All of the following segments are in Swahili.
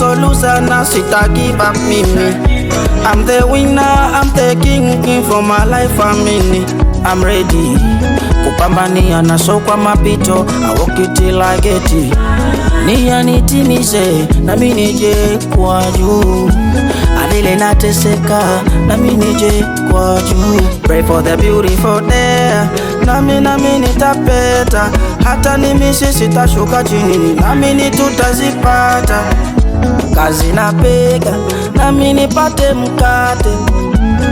so loser na sita give up mimi. I'm the winner, I'm taking in for my life family. I'm ready kupambania na so kwa mapito, I walk it till I get it. Nia nitimize na mimi nije kwa juu, alile nateseka na mimi nije kwa juu. Pray for the beautiful day, nami nitapeta, hata nimisi sitashuka chini, nami tutazipata. Kazi napega nami nipate mkate,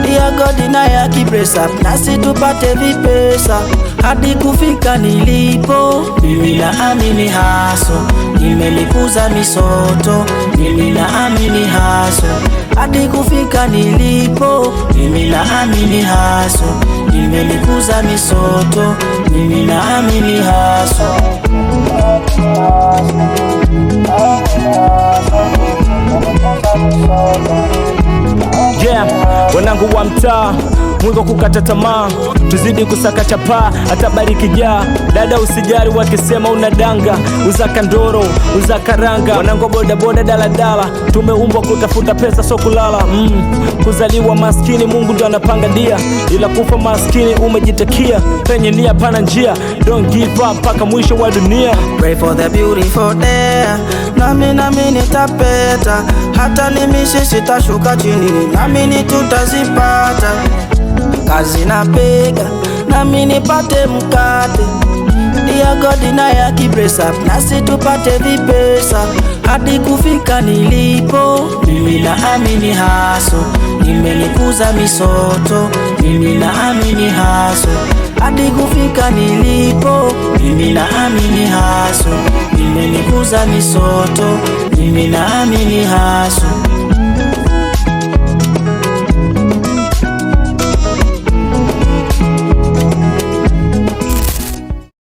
Dear God na ya keep up, nasi tupate vipesa hadi kufika nilipo. Mimi naamini haso, nimelikuza misoto. Mimi naamini haso hadi kufika nilipo. Mimi naamini haso, nimelikuza misoto. Mimi naamini haso. Yeah, wanangu wa mtaa, mwiko kukata tamaa, tuzidi kusaka chapa, atabariki jaa. Dada usijari wakisema unadanga, uzaka ndoro, uzaka ranga. Wanangu boda boda daladala, tumeumbwa kutafuta pesa so kulala. Kuzaliwa maskini Mungu ndo anapanga dia, ila kufa maskini umejitakia. Penye nia pana njia, don't give up paka mwisho wa dunia. Pray for the beautiful day, nami nitapeta, hata nimisi sitashuka chini, nami tutazipata. Kazi napega nami nipate mkate, Dear God na ya keep up, nasi tupate vipesa hadi kufika nilipo. Mimi naamini haso, nimelikuza misoto. Mimi naamini haso hadi kufika nilipo. Mimi naamini haso, nimelikuza misoto. Mimi naamini haso.